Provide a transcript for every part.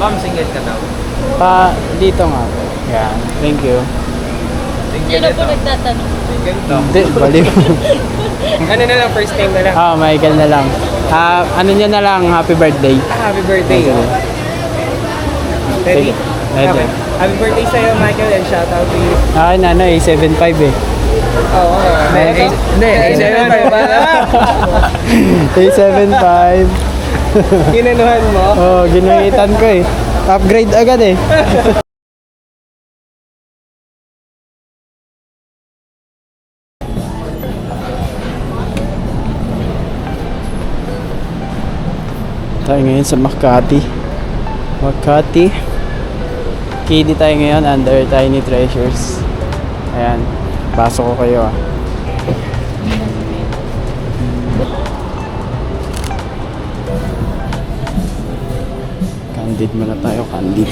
Ma'am, single ka daw. Dito nga po. Yan. Thank you. Sino po nagtatanong? Single to. Hindi, baliw. Ano na lang, first time na lang. Michael na lang. Ano nyo na lang, happy birthday. Happy birthday. Sige. Ready? Sige. Ready. Okay. Happy birthday sa'yo, Michael, and shout out to you. A75 eh. Oo. Hindi, A75 pala. A75. Kinanuhan mo? Ginamitan ko eh. Upgrade agad eh. Tayo ngayon sa Makati. KD tayo ngayon under Tiny Treasures. Ayan, pasok ko kayo ah. Candid muna tayo, candid.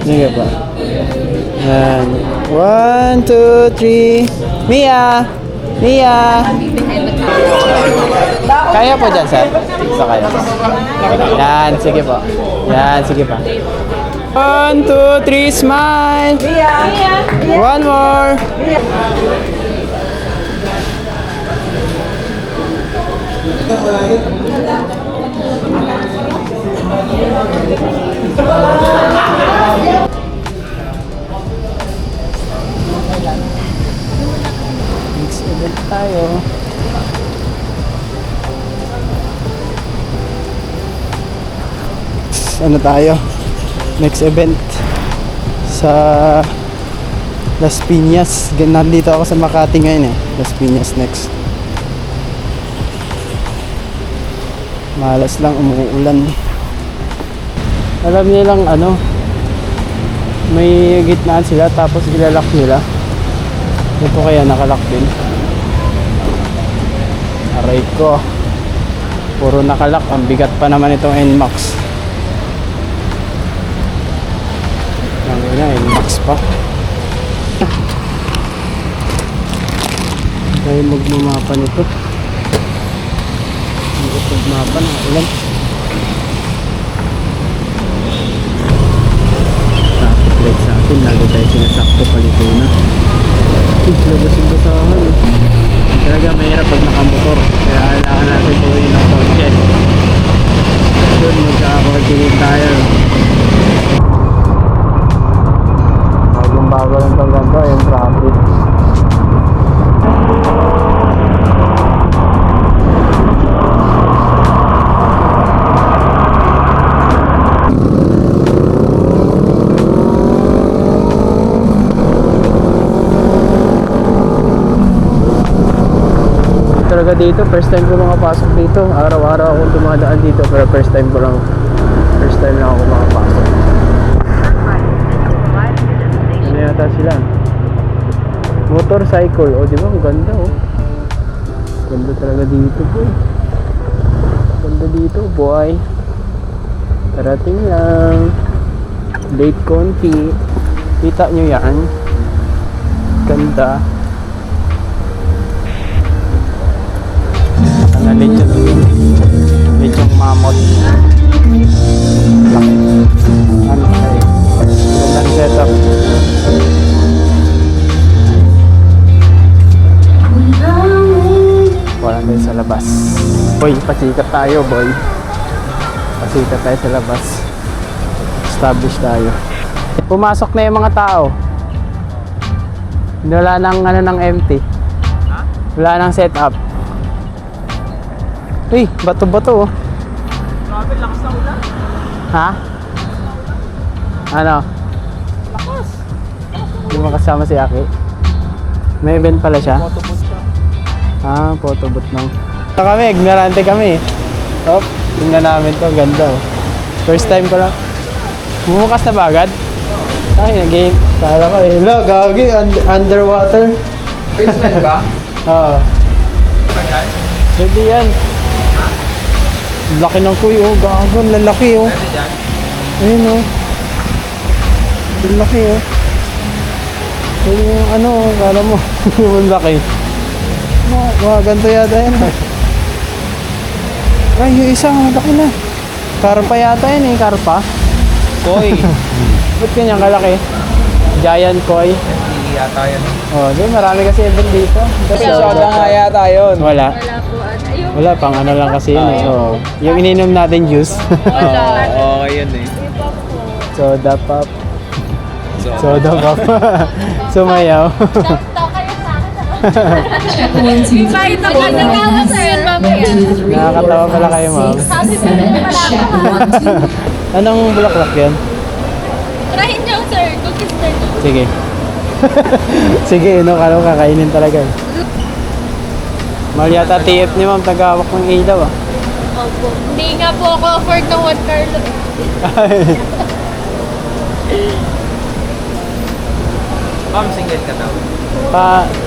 Sige pa. Ayan. 1, 2, 3. Mia! Kaya po dyan, sir? Sa kaya. Yan, sige po. Yan, sige pa. 1, 2, 3, smile! One more! Next event tayo. Ano tayo? Next event sa Las Piñas. Nandito ako sa Makati ngayon eh. Las Piñas next. Malas lang, umuulan. Alam nilang ano, may gitnaan sila tapos ilalak nila. Ito kaya nakalak din. Aray ko. Puro nakalak. Ang bigat pa naman itong NMAX. Ang ina, NMAX pa. Tayo magmamapa nito. Magmamapa ng ulan. Traffic light sa atin. Lagi tayo sinasakto palito na. Labasin basahan eh. Talaga mahirap pag nakamotor. Kaya kailangan natin tuloy ng kotse. Doon magkakakontinid tayo. Bagong-bago lang itong ganito. Yung traffic. Talaga dito, first time ko makapasok dito. Araw-araw akong dumadaan dito pero first time lang ako makapasok. Ano yata sila? Motorcycle. O diba, ang ganda oh. Ganda talaga dito boy. Ganda dito boy. Tarating lang. Late konti. Kita nyo yan. Ganda. Lechong mamot. Laki. Ano kayo? Gandang setup. Walang tayo sa labas. Boy, pasikat tayo boy. Pasikat tayo sa labas. Establish tayo. Pumasok na yung mga tao. Wala nang ano ng empty. Wala nang setup. Uy, bato-bato oh. Grabe, lakas ng ulan. Ha? Ano? Lakas. Hindi mo kasama si Aki? May event pala siya? Photobooth siya. Photobooth lang. Ito kami, ignorante kami. Oh, tingnan namin to, ganda oh. First time ko lang. Bumukas na ba agad? Ay, nag-game. Kala ko eh. Hello, gagi, underwater. First time ba? Oo. Tagal? Pwede yan. Laki ng kuy oh, gago, lalaki oh. Pwede dyan? Ayun oh. Laki oh. Ayun yung ano oh, kala mo. Yung laki. Mga ganito yata yan. Ay, yung isang malaki na. Karpa yata yan eh, karpa. Koi. Ba't kanyang kalaki? Giant koi. Hindi yata yan. Oh, di marami kasi event dito. Kasi soda nga yata yun. Wala. Wala po. Ayun. Wala, pang ano lang kasi yun eh. Oh. Yung ininom natin juice. Wala. Okay yun eh. Iba po. Soda pop. Soda pop. Sumayaw. Takta kayo sa akin. Kahit nagkakatawa sa yun, mamaya. Nakakatawa pala kayo, ma'am. Sabi ko rin pala ako. Anong bulaklak yan? Try nyo, sir. Cookies na nyo. Sige. Sige, no, kakainin talaga eh. Mahal yata TF ni ma'am, tagawak ng ilaw ah. Opo. Hindi nga po ako afford ng 1 Carlo. Ma'am, single ka daw.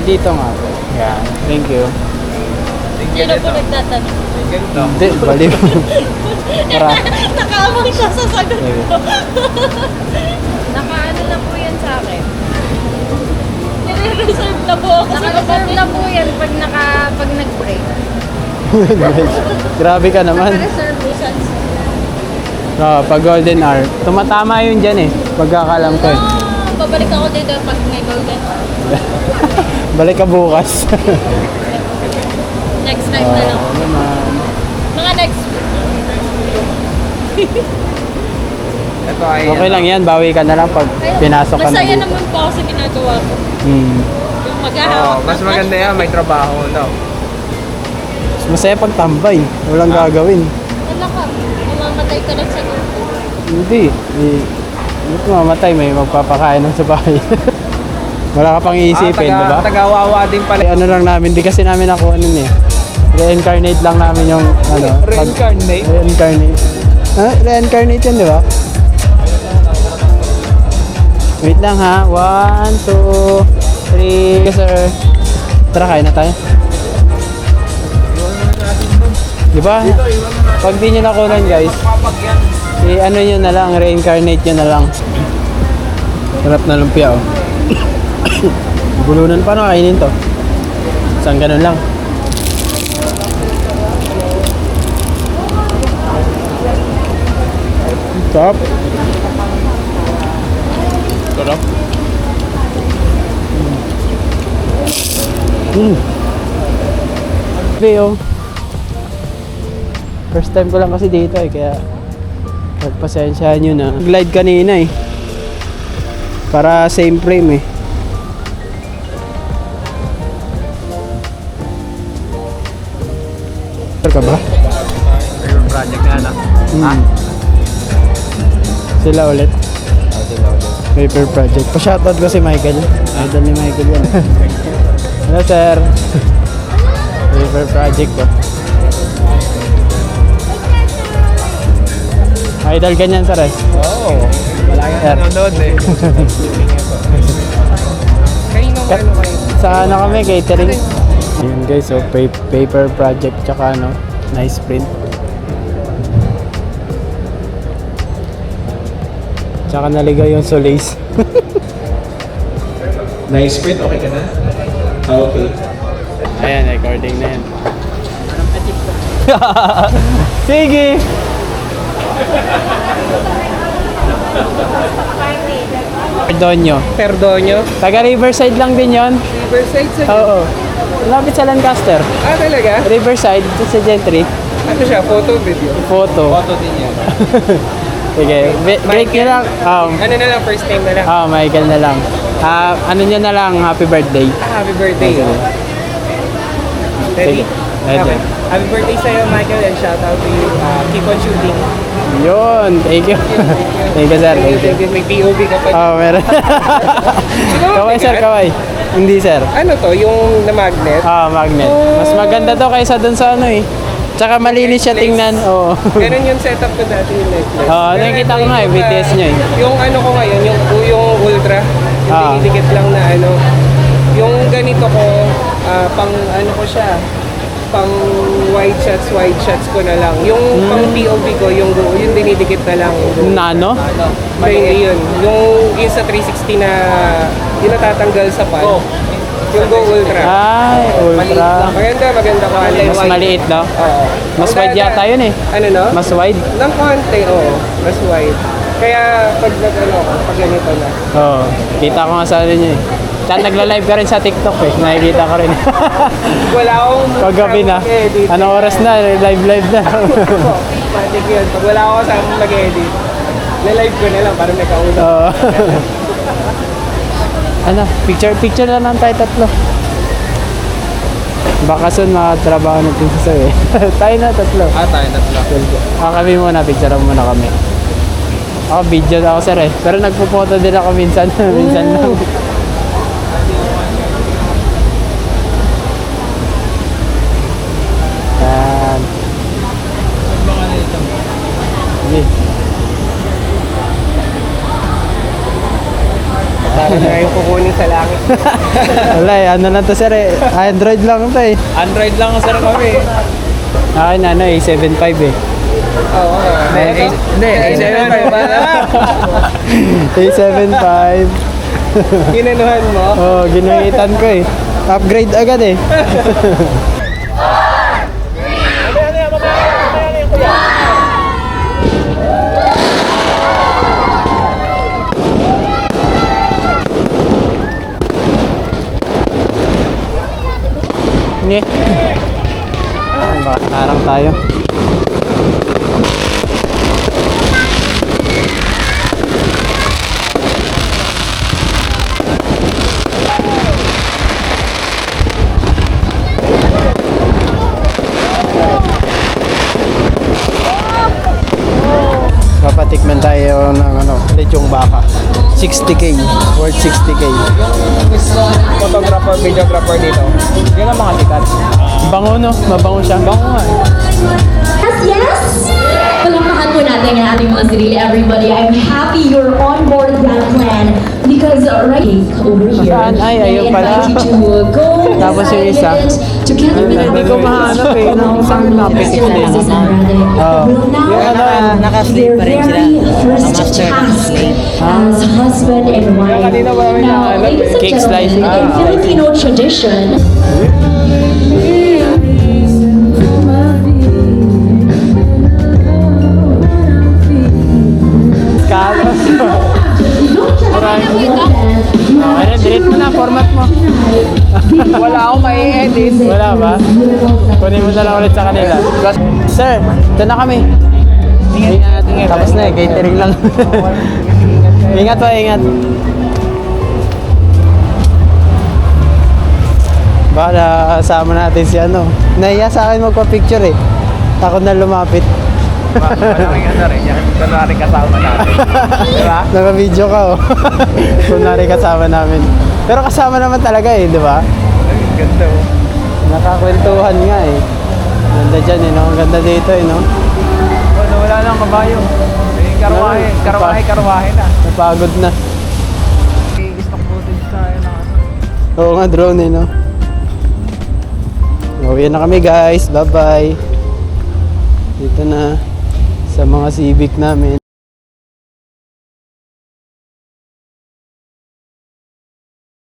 Dito nga po. Yan. Thank you. Hindi na po nagtatanong. Single daw. Hindi, baliw. Para. Nakamang siya sa sagot Sige. ko. Nakaano na po yan sa akin. Nire-reserve na po ako. Naka-reserve na po yan pag nag-break. Grabe ka naman. Naka-reservations. Pag golden hour. Tumatama yun dyan eh. Pagkakalam ko eh. Babalik ako dito pag may golden. Balik ka bukas. Next time na lang. Naman. Mga next Ito ay Okay lang yan, bawi ka na lang pag pinasok ka na Masaya dito. naman po ako sa ginagawa ko. Hmm. Yung maghahawak. Mas maganda yan, may trabaho daw. Mas masaya pag tambay. Walang gagawin. Wala ka. Mamamatay ka lang sa grupo. Hindi. Hindi ko mamatay, may magpapakain ng sa bahay. Wala ka pang iisipin, di ba? Tagawawa din pala. Ano lang namin, di kasi namin nakuha nun eh. Reincarnate lang namin yung ano. Reincarnate? Reincarnate. Reincarnate yan, di ba? Wait lang ha. 1, 2, 3. Yes, sir. Tara, kain na tayo. Di ba? Pag di nyo nakunan, guys, ano nyo na lang, reincarnate nyo na lang. Sarap na lumpia, oh. Bulunan pa no, kainin to. Isang ganun lang. Sarap. Sarap. Veo. First time ko lang kasi dito eh, kaya pagpasensyahan nyo na. Glide kanina eh. Para same frame eh. Ka ba? Yung project nga na. Sila ulit. Sila ulit. Paper project. Pa-shoutout ko si Michael. Idol ni Michael yan. Hello sir. Paper project ko. Idol ka niyan sir eh. Oo. Wala nga Sir. nanonood eh. Kanino kayo? Sa ano kami, catering. Ayun guys, so paper project tsaka ano, nice print. Tsaka naligaw yung solace. Nice print, okay ka na? Okay. Ayan, recording na yan. Sige! Perdonyo. Perdonyo? Taga Riverside lang din yon. Riverside sa... Oo. Lapit sa Lancaster. Ah, talaga? Riverside, ito sa Gentry. Ano siya? Photo, video? Photo. Photo din yan. Sige, break nyo lang. Ano na lang, first name na lang? Michael na lang. Ano nyo na lang, happy birthday. Happy birthday. Sige. Ready? Sige. Ready. Okay. Happy birthday sa'yo, Michael, and shout out to you. Keep on shooting. Yun, thank you. Thank you, sir. Thank you. May POV ka pa. Meron. Kaway, sir, kaway. Hindi, sir. Ano to? Yung na magnet? Magnet. Mas maganda to kaysa dun sa ano eh. Tsaka malinis siya tingnan. Oo. Ganun yung setup ko dati yung necklace. Nakikita ko nga eh, BTS nyo eh. Yung ano ko ngayon, yung ultra, yung dinidikit lang na ano. Yung ganito ko, pang ano ko siya, pang wide shots ko na lang. Yung pang POV ko, yung dinidikit na lang. Nano? Hindi yun. Yung sa 360 na yung natatanggal sa pan. Yung Go Ultra. Ay, ultra. Maganda quality. Mas maliit, no? Oo. Mas Ang wide yata yun eh. Ano no? Mas wide. Ng konti, oo. Mas wide. Kaya pag pag ganito na. Oo. Kita ko nga sa ano niya eh. Tsaka nagla-live ka rin sa TikTok eh. Nakikita ko rin. Wala akong Paggabi na. mag-edit. Anong oras na? Live na. Matik yun. Pag wala ako sa mag-edit, na-live ko na lang para may kausap. Oo. Ano? Picture na lang tayo tatlo. Baka soon makatrabaho natin sa sayo eh. Tayo na tatlo. Tayo tatlo. Kami muna. Picture muna kami. Ako video na ako sir eh. Pero nagpo-photo din ako minsan. Minsan lang. Yan. Sige. Para na yung kukunin sa langit. Wala eh. Ano lang to sir eh. Android lang to eh. Android lang sir kami. Akin ano eh. 7.5 eh. Oo. Hindi, A75 ba? A75. Ginanuhan mo? Oh, ginahitan ko eh. Upgrade agad eh. Hindi. Baka harang tayo. Papatikman tayo ng lechong baka. 60k. Worth 60k. Photographer, videographer dito. Yun ang mga sikat. Bango no? Mabango siya. Bango nga eh. Yes! Palakpakan po natin ang ating mga sarili, everybody. I'm happy you're on board that plan because right over here. Saan? Ay, ayun pala. I invite you to go Tapos yung isa. together with Hindi ko mahanap eh. Nung isang topic yun eh. Oo. Yung naka-slave pa rin sila. first Naka-master task slave. as husband and wife. Kanina ba may Now, nahanap ladies and Cake slice. gentlemen, in Filipino tradition, Kala. Ano, delete mo na. Format mo. Wala akong mai-edit. Wala ba? Kunin mo na lang ulit sa kanila. Sir, ito na kami. Ingat. Tapos na eh. Catering lang. Ingat po, ingat. Baka kasama natin si ano. Nahiya sa akin magpa-picture eh. Takot na lumapit. Maraming ano rin, yan. Kunwari kasama natin. Diba? Naka-video ka oh. Kunwari kasama namin. Pero kasama naman talaga eh, di ba? Ganda oh. Nakakwentuhan nga eh. Ganda dyan eh, no? Ang ganda dito eh, no? Wala nang kabayo. May karwahe na. Napagod na. Stock footage tayo na ano. Oo nga, drone eh, no? Uwi na kami guys. Bye-bye. Dito na sa mga Civic namin.